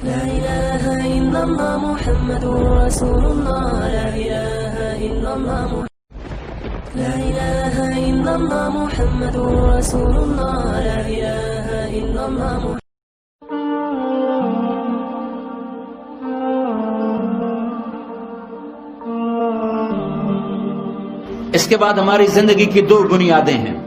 لا إله إلا الله محمد رسول الله. لا إله إلا الله لا إله إلا الله محمد رسول الله. لا إله إلا الله. اس کے بعد ہماری زندگی کی دو بنیادیں ہیں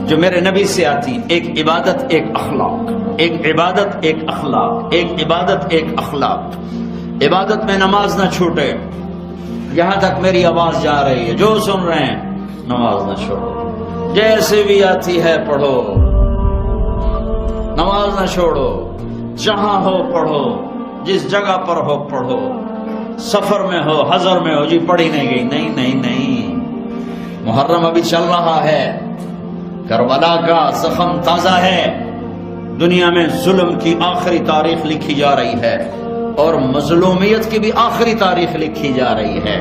جو میرے نبی سے آتی، ایک عبادت ایک اخلاق. ایک عبادت ایک اخلاق. ایک عبادت ایک اخلاق. عبادت میں نماز نہ چھوٹے. یہاں تک میری آواز جا رہی ہے، جو سن رہے ہیں نماز نہ چھوڑو، جیسے بھی آتی ہے پڑھو، نماز نہ چھوڑو، جہاں ہو پڑھو، جس جگہ پر ہو پڑھو، سفر میں ہو حضر میں ہو. جی پڑھی نہیں گئی، نہیں نہیں نہیں. محرم ابھی چل رہا ہے، کربلا کا زخم تازہ ہے، دنیا میں ظلم کی آخری تاریخ لکھی جا رہی ہے اور مظلومیت کی بھی آخری تاریخ لکھی جا رہی ہے.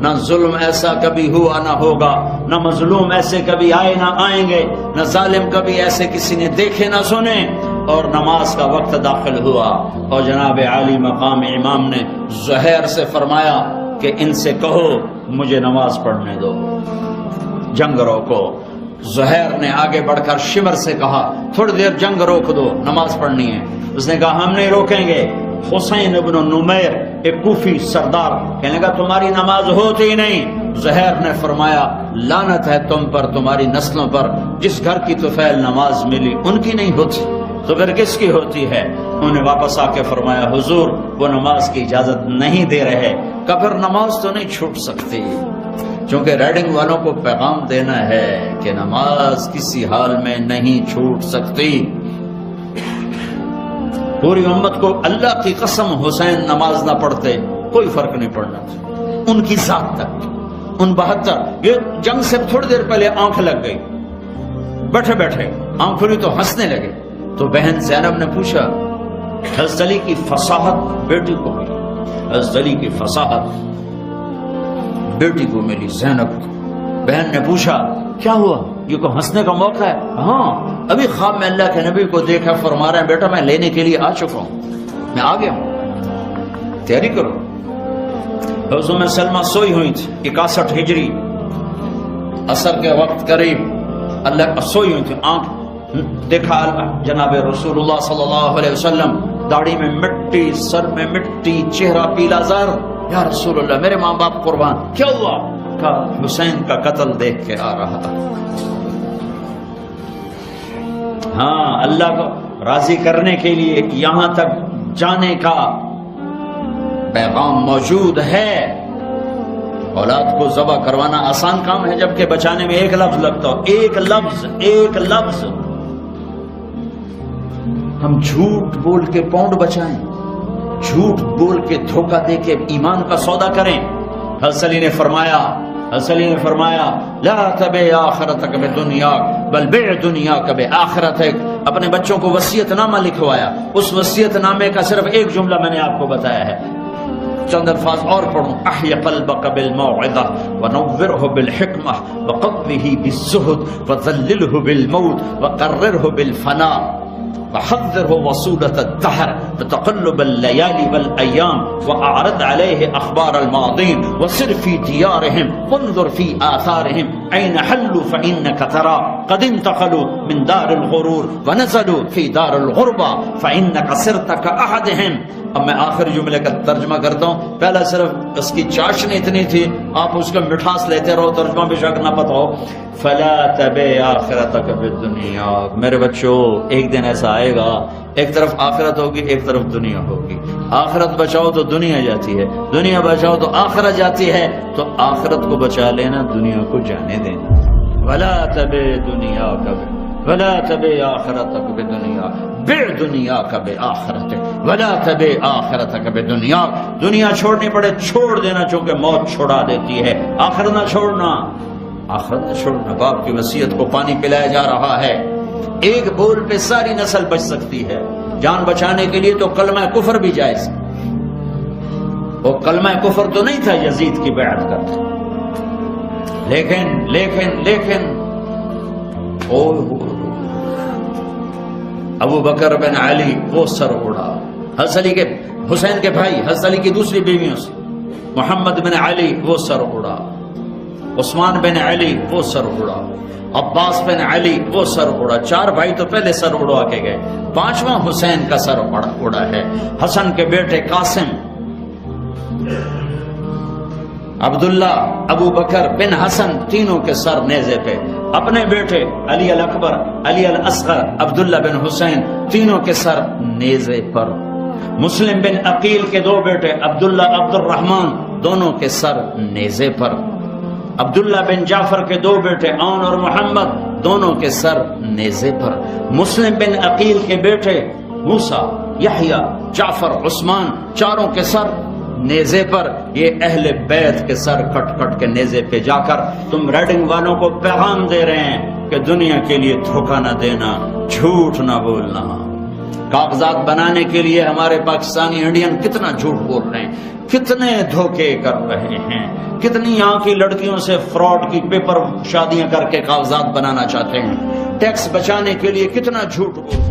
نہ ظلم ایسا کبھی ہوا نہ ہوگا، نہ مظلوم ایسے کبھی آئے نہ آئیں گے، نہ ظالم کبھی ایسے کسی نے دیکھے نہ سنے. اور نماز کا وقت داخل ہوا اور جناب عالی مقام امام نے زہیر سے فرمایا کہ ان سے کہو مجھے نماز پڑھنے دو، جنگ روکو. زہیر نے آگے بڑھ کر شمر سے کہا تھوڑی دیر جنگ روک دو، نماز پڑھنی ہے. اس نے کہا ہم نہیں روکیں گے. حسین ابن نمیر ایک کوفی سردار کہنے لگا تمہاری نماز ہوتی ہی نہیں. زہیر نے فرمایا لعنت ہے تم پر، تمہاری نسلوں پر، جس گھر کی طفیل نماز ملی ان کی نہیں ہوتی تو پھر کس کی ہوتی ہے. انہوں نے واپس آ کے فرمایا حضور وہ نماز کی اجازت نہیں دے رہے. کبر نماز تو نہیں چھوٹ سکتی، چونکہ ریڈنگ والوں کو پیغام دینا ہے کہ نماز کسی حال میں نہیں چھوٹ سکتی. پوری امت کو اللہ کی قسم حسین نماز نہ پڑھتے کوئی فرق نہیں پڑنا تھا. ان کی ذات تک ان 72 یہ جنگ سے تھوڑی دیر پہلے آنکھ لگ گئی، بیٹھے بیٹھے آنکھ کھلی تو ہنسنے لگے. تو بہن زینب نے پوچھا، حضرت علی کی فصاحت بیٹی کو ملی، حضرت علی کی فصاحت بیٹی کو ملی زینب کو. بہن نے پوچھا کیا ہوا، یہ کو ہنسنے کا موقع ہے؟ ہاں ابھی خواب میں اللہ کے نبی کو دیکھا، فرما رہے ہیں بیٹا میں لینے کے لیے آ چکا ہوں، میں آ گیا ہوں، تیاری کرو. حضرت ام سلمہ سوئی ہوئی تھی 61 ہجری عصر کے وقت قریب، اللہ سوئی ہوئی تھی. آنکھ دیکھا جناب رسول اللہ صلی اللہ علیہ وسلم، داڑھی میں مٹی، سر میں مٹی، چہرہ پیلا زر. یا رسول اللہ میرے ماں باپ قربان. کیا ہوا؟ کہا حسین کا قتل دیکھ کے آ رہا تھا. ہاں اللہ کو راضی کرنے کے لیے یہاں تک جانے کا پیغام موجود ہے. اولاد کو ذبح کروانا آسان کام ہے جبکہ بچانے میں ایک لفظ لگتا ہو، ایک لفظ. ہم جھوٹ بول کے پاؤنڈ بچائیں، جھوٹ بول کے دھوکہ دے کے ایمان کا سودا کریں. حضرت علی نے فرمایا لا تبع آخرتک بدنیاک بل بع دنیاک بآخرتک. اپنے بچوں کو وصیت نامہ لکھوایا، اس وصیت نامے کا صرف ایک جملہ میں نے آپ کو بتایا ہے. چند الفاظ اور پڑھوں. احی قلبک بالموعظہ ونورہ بالحکمہ وقوہ بالزہد وذللہ بالموت وقررہ بالفناء وحذره وصولة الدهر بتقلب الليالي والأيام وأعرض عليه أخبار الماضين وسر في ديارهم وانظر في آثارهم أين حلوا فإنك ترى قد انتقلوا من دار الغرور ونزلوا في دار الغربة فإنك صرت كأحدهم. اب میں آخر جملے کا ترجمہ کرتا ہوں. پہلا صرف اس کی چاشنی اتنی تھی، آپ اس کا مٹھاس لیتے رہو، ترجمہ بے شک نہ پتہ ہو. فلا تبع آخرتک بالدنیا. میرے بچوں ایک دن ایسا آئے گا، ایک طرف آخرت ہوگی ایک طرف دنیا ہوگی. آخرت بچاؤ تو دنیا جاتی ہے، دنیا بچاؤ تو آخرت جاتی ہے. تو آخرت کو بچا لینا، دنیا کو جانے دینا. ولا تبع دنیاک ولا تبع آخرتک بدنیا بع دنیاک بآخرتک ولا تبع آخرتک بدنیا. دنیا چھوڑنی پڑے چھوڑ دینا، چونکہ موت چھوڑا دیتی ہے. آخرت نہ چھوڑنا، آخرت نہ چھوڑنا. باپ کی وصیت کو پانی پلایا جا رہا ہے. ایک بول پہ ساری نسل بچ سکتی ہے. جان بچانے کے لیے تو کلمہ کفر بھی جائز. وہ کلمہ کفر تو نہیں تھا یزید کی بیعت کرتا، لیکن ابو بکر بن علی وہ سر اڑا، حضرت علی کے حسین کے بھائی حضرت علی کی دوسری بیویوں سے محمد بن علی وہ سر اڑا، عثمان بن علی وہ سر اڑا، عباس بن علی وہ سر اڑا۔ 4 بھائی تو پہلے سر اڑوا کے گئے، 5واں حسین کا سر اڑا ہے۔ حسن کے بیٹے قاسم، عبداللہ، ابو بکر بن حسن، تینوں کے سر نیزے پہ۔ اپنے بیٹے علی الاکبر، علی الاصغر، عبداللہ بن حسین، تینوں کے سر نیزے پر۔ مسلم بن عقیل کے 2 بیٹے عبداللہ، عبد الرحمن، دونوں کے سر نیزے پر۔ عبداللہ بن جعفر کے 2 بیٹے عون اور محمد، دونوں کے سر نیزے پر۔ مسلم بن عقیل کے بیٹے موسیٰ، یحییٰ، جعفر، عثمان، چاروں کے سر نیزے پر۔ یہ اہل بیت کے سر کٹ کٹ کے نیزے پہ جا کر تم ریڈنگ والوں کو پیغام دے رہے ہیں کہ دنیا کے لیے دھوکہ نہ دینا، جھوٹ نہ بولنا۔ کاغذات بنانے کے لیے ہمارے پاکستانی انڈین کتنا جھوٹ بول رہے ہیں، کتنے دھوکے کر رہے ہیں، کتنی یہاں کی لڑکیوں سے فراڈ کی پیپر شادیاں کر کے کاغذات بنانا چاہتے ہیں، ٹیکس بچانے کے لیے کتنا جھوٹ بول